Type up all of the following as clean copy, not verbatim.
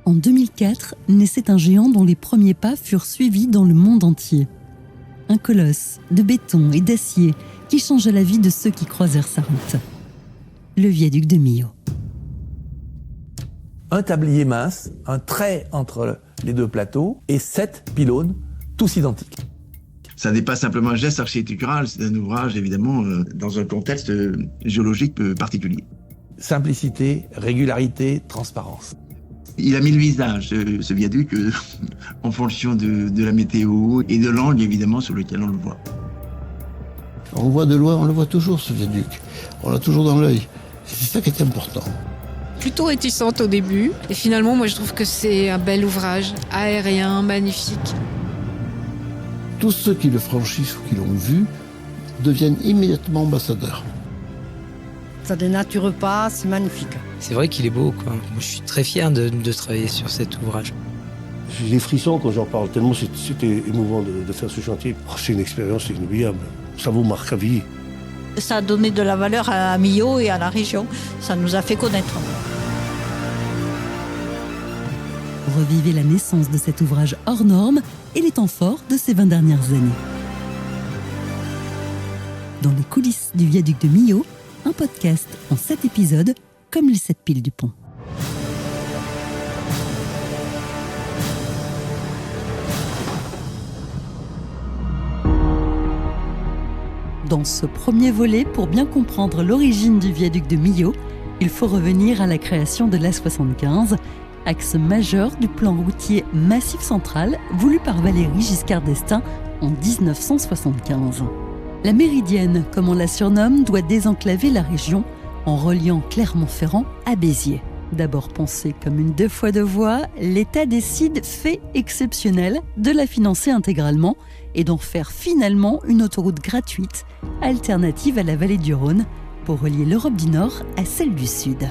En 2004, naissait un géant dont les premiers pas furent suivis dans le monde entier. Un colosse de béton et d'acier qui changea la vie de ceux qui croisèrent sa route. Le viaduc de Millau. Un tablier mince, un trait entre les deux plateaux et 7 pylônes, tous identiques. Ça n'est pas simplement un geste architectural, c'est un ouvrage évidemment dans un contexte géologique particulier. Simplicité, régularité, transparence. Il a mis le visage, ce viaduc, en fonction de la météo et de l'angle évidemment sur lequel on le voit. On le voit de loin, on le voit toujours ce viaduc. On l'a toujours dans l'œil. C'est ça qui est important. Plutôt réticente au début. Et finalement, moi je trouve que c'est un bel ouvrage, aérien, magnifique. Tous ceux qui le franchissent ou qui l'ont vu deviennent immédiatement ambassadeurs. Ça dénature pas, c'est magnifique. C'est vrai qu'il est beau, quoi. Moi, je suis très fier de travailler sur cet ouvrage. J'ai des frissons quand j'en parle, tellement c'était émouvant de faire ce chantier. C'est une expérience inoubliable. Ça vous marque à vie. Ça a donné de la valeur à Millau et à la région. Ça nous a fait connaître. Revivez la naissance de cet ouvrage hors norme et les temps forts de ces 20 dernières années. Dans les coulisses du viaduc de Millau, un podcast en 7 épisodes, comme les 7 piles du pont. Dans ce premier volet, pour bien comprendre l'origine du viaduc de Millau, il faut revenir à la création de l'A75, axe majeur du plan routier Massif Central voulu par Valéry Giscard d'Estaing en 1975. La Méridienne, comme on la surnomme, doit désenclaver la région en reliant Clermont-Ferrand à Béziers. D'abord pensée comme une 2 fois 2 voies, l'État décide, fait exceptionnel, de la financer intégralement et d'en faire finalement une autoroute gratuite, alternative à la vallée du Rhône, pour relier l'Europe du Nord à celle du Sud.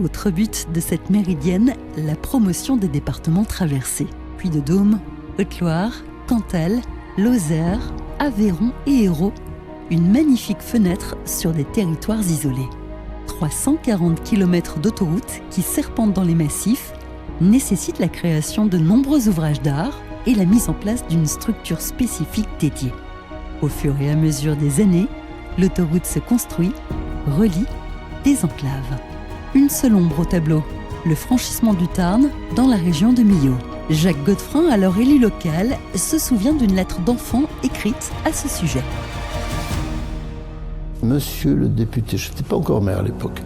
Autre but de cette méridienne, la promotion des départements traversés. Puy-de-Dôme, Haute-Loire, Cantal, Lozère, Aveyron et Hérault, une magnifique fenêtre sur des territoires isolés. 340 km d'autoroute qui serpentent dans les massifs nécessitent la création de nombreux ouvrages d'art et la mise en place d'une structure spécifique dédiée. Au fur et à mesure des années, l'autoroute se construit, relie, désenclave. Une seule ombre au tableau, le franchissement du Tarn dans la région de Millau. Jacques Godefroy, alors élu local, se souvient d'une lettre d'enfant écrite à ce sujet. Monsieur le député, je n'étais pas encore maire à l'époque.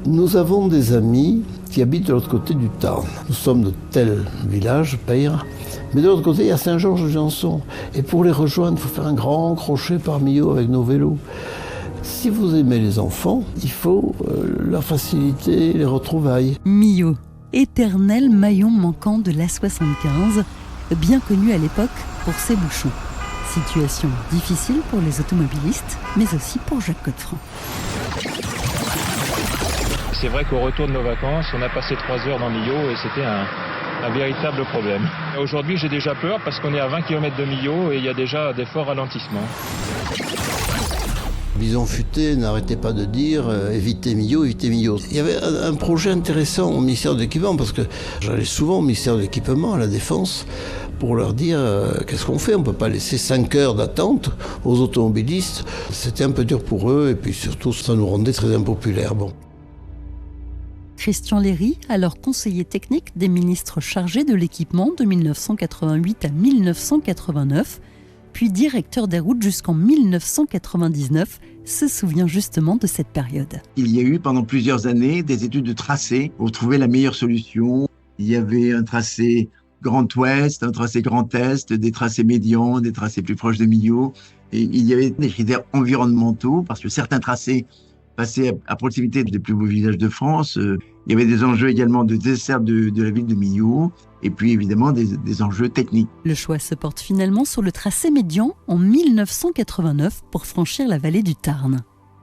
Nous avons des amis qui habitent de l'autre côté du Tarn. Nous sommes de tel village, Peyre, mais de l'autre côté, il y a Saint-Georges-de-Janson. Et pour les rejoindre, il faut faire un grand crochet par Millau avec nos vélos. Si vous aimez les enfants, il faut leur faciliter les retrouvailles. Millau, éternel maillon manquant de l'A75, bien connu à l'époque pour ses bouchons. Situation difficile pour les automobilistes, mais aussi pour Jacques Godefroy. C'est vrai qu'au retour de nos vacances, on a passé 3 heures dans Millau et c'était un véritable problème. Aujourd'hui, j'ai déjà peur parce qu'on est à 20 km de Millau et il y a déjà des forts ralentissements. Bison Futé n'arrêtait pas de dire évitez Millau, évitez Millau. Il y avait un projet intéressant au ministère de l'Équipement parce que j'allais souvent au ministère de l'Équipement, à la Défense, pour leur dire qu'est-ce qu'on fait, on ne peut pas laisser 5 heures d'attente aux automobilistes. C'était un peu dur pour eux et puis surtout ça nous rendait très impopulaires. Bon. Christian Léry, alors conseiller technique des ministres chargés de l'équipement de 1988 à 1989, puis directeur des routes jusqu'en 1999, se souvient justement de cette période. Il y a eu pendant plusieurs années des études de tracé pour trouver la meilleure solution. Il y avait un tracé Grand Ouest, un tracé Grand Est, des tracés médians, des tracés plus proches de Millau. Et il y avait des critères environnementaux parce que certains tracés passaient à proximité des plus beaux villages de France. Il y avait des enjeux également de dessert de la ville de Millau et puis évidemment des enjeux techniques. Le choix se porte finalement sur le tracé médian en 1989 pour franchir la vallée du Tarn.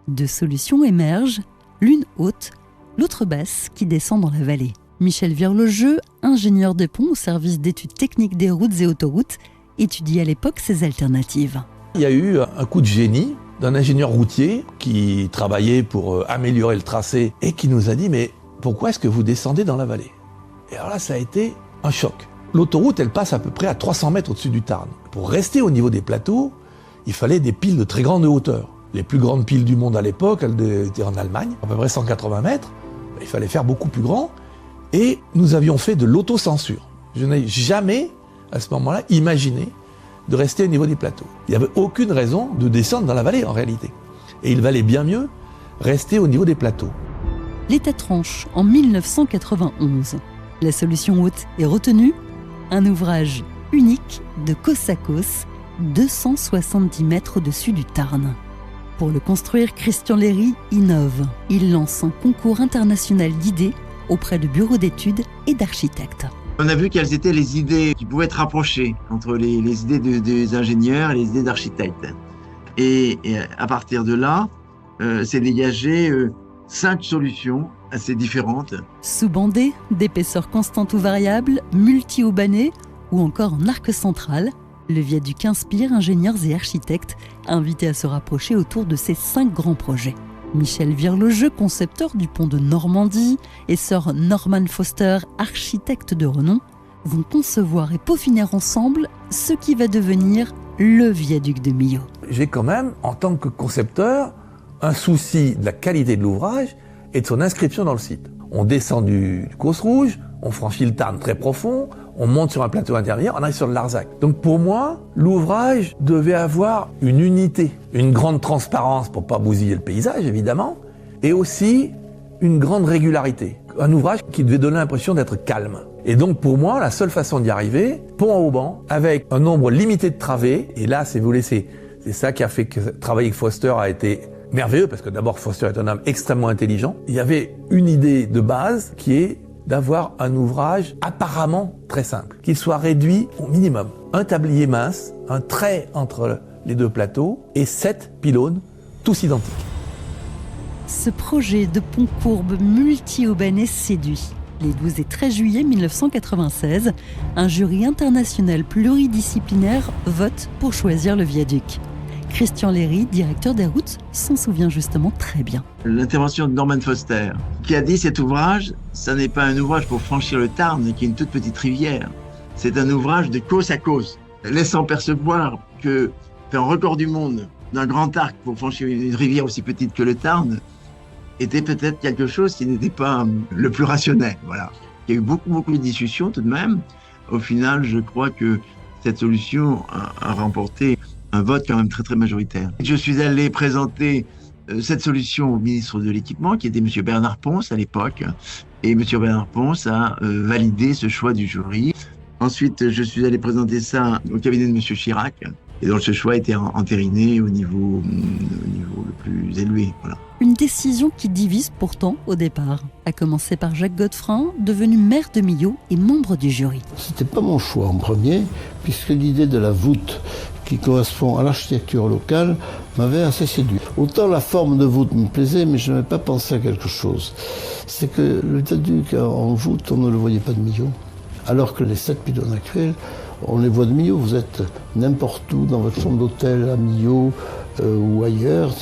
2 solutions émergent, l'une haute, l'autre basse qui descend dans la vallée. Michel Virlogeux, ingénieur des ponts au service d'études techniques des routes et autoroutes, étudie à l'époque ces alternatives. Il y a eu un coup de génie d'un ingénieur routier qui travaillait pour améliorer le tracé et qui nous a dit « Mais pourquoi est-ce que vous descendez dans la vallée ?» Et alors là, ça a été un choc. L'autoroute, elle passe à peu près à 300 mètres au-dessus du Tarn. Pour rester au niveau des plateaux, il fallait des piles de très grande hauteur. Les plus grandes piles du monde à l'époque, elles étaient en Allemagne, à peu près 180 mètres. Il fallait faire beaucoup plus grand. Et nous avions fait de l'autocensure. Je n'ai jamais, à ce moment-là, imaginé de rester au niveau des plateaux. Il n'y avait aucune raison de descendre dans la vallée, en réalité. Et il valait bien mieux rester au niveau des plateaux. L'État tranche en 1991. La solution haute est retenue, un ouvrage unique de côte à côte, 270 mètres au-dessus du Tarn. Pour le construire, Christian Léry innove. Il lance un concours international d'idées auprès de bureaux d'études et d'architectes. On a vu quelles étaient les idées qui pouvaient être rapprochées entre les idées des ingénieurs et les idées d'architectes. Et à partir de là, s'est dégagé 5 solutions assez différentes. Sous-bandé, d'épaisseur constante ou variable, multi-haubané ou encore en arc central, le viaduc inspire ingénieurs et architectes invités à se rapprocher autour de ces 5 grands projets. Michel Virlogeux, concepteur du pont de Normandie, et sir Norman Foster, architecte de renom, vont concevoir et peaufiner ensemble ce qui va devenir le viaduc de Millau. J'ai quand même, en tant que concepteur, un souci de la qualité de l'ouvrage et de son inscription dans le site. On descend du Causse Rouge, on franchit le Tarn très profond, on monte sur un plateau intermédiaire, on arrive sur le Larzac. Donc pour moi, l'ouvrage devait avoir une unité, une grande transparence pour pas bousiller le paysage évidemment, et aussi une grande régularité. Un ouvrage qui devait donner l'impression d'être calme. Et donc pour moi, la seule façon d'y arriver, pont à haubans, avec un nombre limité de travées, et là, c'est ça qui a fait que travailler avec Foster a été merveilleux, parce que d'abord Foster est un homme extrêmement intelligent. Il y avait une idée de base qui est d'avoir un ouvrage apparemment très simple, qu'il soit réduit au minimum. Un tablier mince, un trait entre les 2 plateaux et 7 pylônes, tous identiques. Ce projet de pont courbe multi-haubané séduit. Les 12 et 13 juillet 1996, un jury international pluridisciplinaire vote pour choisir le viaduc. Christian Léry, directeur des routes, s'en souvient justement très bien. L'intervention de Norman Foster, qui a dit cet ouvrage, ça n'est pas un ouvrage pour franchir le Tarn, qui est une toute petite rivière. C'est un ouvrage de côte à côte, laissant percevoir que faire un record du monde d'un grand arc pour franchir une rivière aussi petite que le Tarn était peut-être quelque chose qui n'était pas le plus rationnel. Voilà. Il y a eu beaucoup de discussions tout de même. Au final, je crois que cette solution a remporté un vote quand même très majoritaire. Je suis allé présenter cette solution au ministre de l'Équipement, qui était M. Bernard Ponce à l'époque, et M. Bernard Ponce a validé ce choix du jury. Ensuite, je suis allé présenter ça au cabinet de M. Chirac, et donc ce choix a été entériné au niveau le plus élevé. Voilà. Une décision qui divise pourtant au départ, à commencer par Jacques Godefroy, devenu maire de Millau et membre du jury. C'était pas mon choix en premier, puisque l'idée de la voûte qui correspond à l'architecture locale m'avait assez séduit. Autant la forme de voûte me plaisait, mais je n'avais pas pensé à quelque chose. C'est que le viaduc en voûte, on ne le voyait pas de Millau. Alors que les 7 pylônes actuels, on les voit de Millau. Vous êtes n'importe où, dans votre chambre d'hôtel à Millau ou ailleurs.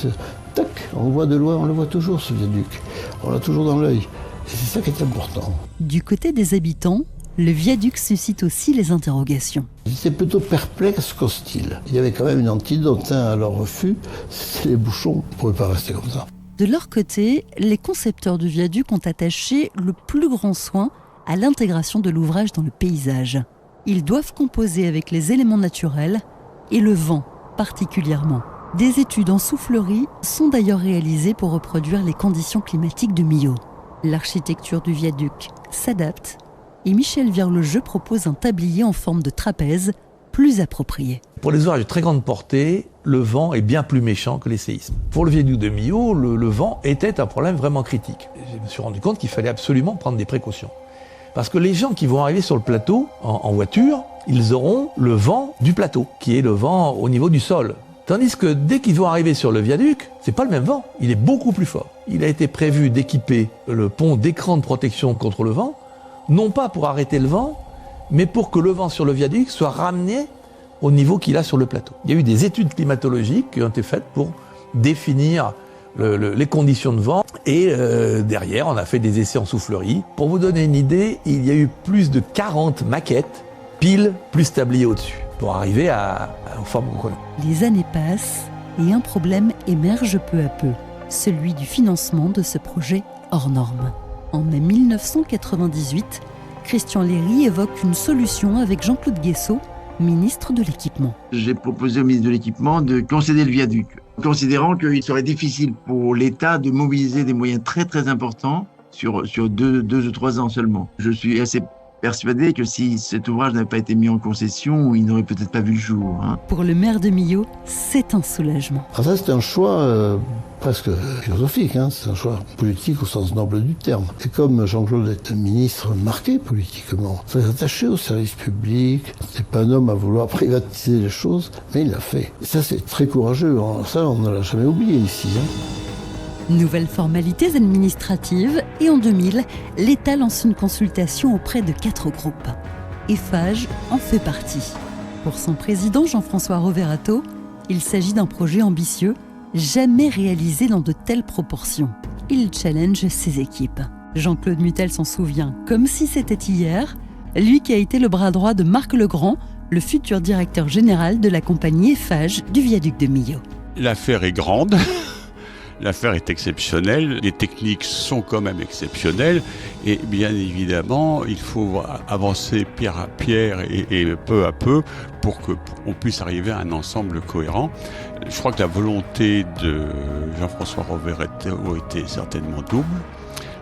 Tac, on le voit de loin, on le voit toujours ce viaduc. On l'a toujours dans l'œil. Et c'est ça qui est important. Du côté des habitants, le viaduc suscite aussi les interrogations. J'étais plutôt perplexe qu'hostile. Il y avait quand même une antidote à leur refus, c'est les bouchons. On ne pouvait pas rester comme ça. De leur côté, les concepteurs du viaduc ont attaché le plus grand soin à l'intégration de l'ouvrage dans le paysage. Ils doivent composer avec les éléments naturels et le vent particulièrement. Des études en soufflerie sont d'ailleurs réalisées pour reproduire les conditions climatiques de Millau. L'architecture du viaduc s'adapte et Michel Virlogeux propose un tablier en forme de trapèze plus approprié. Pour les ouvrages de très grande portée, le vent est bien plus méchant que les séismes. Pour le viaduc de Millau, le vent était un problème vraiment critique. Je me suis rendu compte qu'il fallait absolument prendre des précautions. Parce que les gens qui vont arriver sur le plateau en voiture, ils auront le vent du plateau, qui est le vent au niveau du sol. Tandis que dès qu'ils vont arriver sur le viaduc, c'est pas le même vent, il est beaucoup plus fort. Il a été prévu d'équiper le pont d'écran de protection contre le vent, non pas pour arrêter le vent, mais pour que le vent sur le viaduc soit ramené au niveau qu'il a sur le plateau. Il y a eu des études climatologiques qui ont été faites pour définir les conditions de vent Et derrière, on a fait des essais en soufflerie. Pour vous donner une idée, il y a eu plus de 40 maquettes, piles plus tablier au-dessus, pour arriver aux formes qu'on connaît. Les années passent et un problème émerge peu à peu, celui du financement de ce projet hors norme. En mai 1998, Christian Léry évoque une solution avec Jean-Claude Guessot, ministre de l'Équipement. J'ai proposé au ministre de l'Équipement de concéder le viaduc, considérant qu'il serait difficile pour l'État de mobiliser des moyens très très importants sur 2 ou 3 ans seulement. Je suis assez persuadé que si cet ouvrage n'avait pas été mis en concession, il n'aurait peut-être pas vu le jour. Pour le maire de Millau, c'est un soulagement. Alors ça, c'est un choix presque philosophique, c'est un choix politique au sens noble du terme. Et comme Jean-Claude est un ministre marqué politiquement, très attaché au service public, c'est pas un homme à vouloir privatiser les choses, mais il l'a fait. Et ça, c'est très courageux, ça, on ne l'a jamais oublié ici. Nouvelles formalités administratives et en 2000, l'État lance une consultation auprès de 4 groupes. Eiffage en fait partie. Pour son président Jean-François Roverato, il s'agit d'un projet ambitieux, jamais réalisé dans de telles proportions. Il challenge ses équipes. Jean-Claude Mutel s'en souvient comme si c'était hier, lui qui a été le bras droit de Marc Legrand, le futur directeur général de la compagnie Eiffage du viaduc de Millau. L'affaire est grande. L'affaire est exceptionnelle, les techniques sont quand même exceptionnelles et bien évidemment il faut avancer pierre à pierre et peu à peu pour qu'on puisse arriver à un ensemble cohérent. Je crois que la volonté de Jean-François Roverato était certainement double.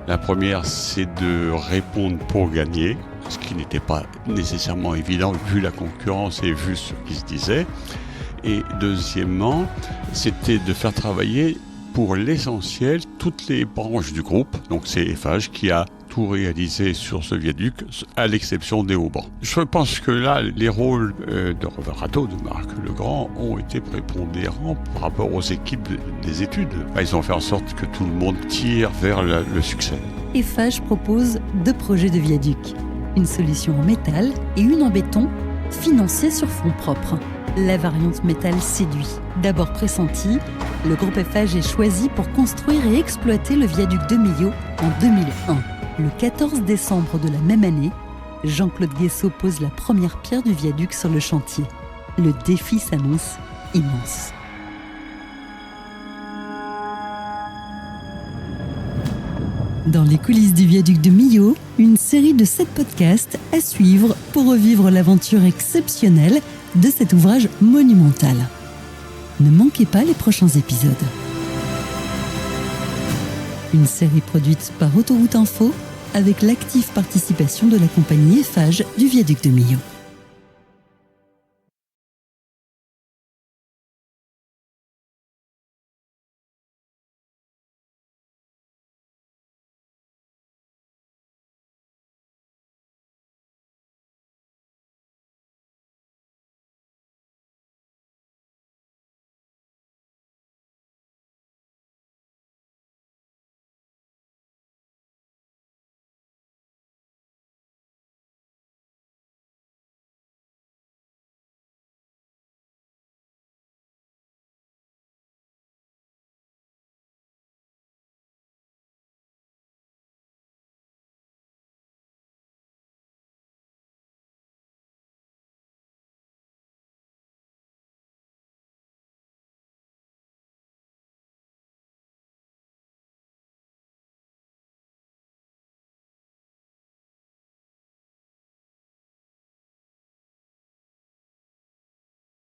La première, c'est de répondre pour gagner, ce qui n'était pas nécessairement évident vu la concurrence et vu ce qui se disait. Et deuxièmement, c'était de faire travailler pour l'essentiel toutes les branches du groupe. Donc c'est Eiffage qui a tout réalisé sur ce viaduc, à l'exception des haubans. Je pense que là, les rôles de Roverato, de Marc Legrand, ont été prépondérants par rapport aux équipes des études. Ils ont fait en sorte que tout le monde tire vers le succès. Eiffage propose 2 projets de viaduc. Une solution en métal et une en béton, financée sur fonds propres. La variante métal séduit. D'abord pressenti, le groupe Eiffage est choisi pour construire et exploiter le viaduc de Millau en 2001. Le 14 décembre de la même année, Jean-Claude Guessot pose la première pierre du viaduc sur le chantier. Le défi s'annonce immense. Dans les coulisses du viaduc de Millau, une série de 7 podcasts à suivre pour revivre l'aventure exceptionnelle de cet ouvrage monumental. Ne manquez pas les prochains épisodes. Une série produite par Autoroute Info avec l'active participation de la compagnie Eiffage du viaduc de Millau.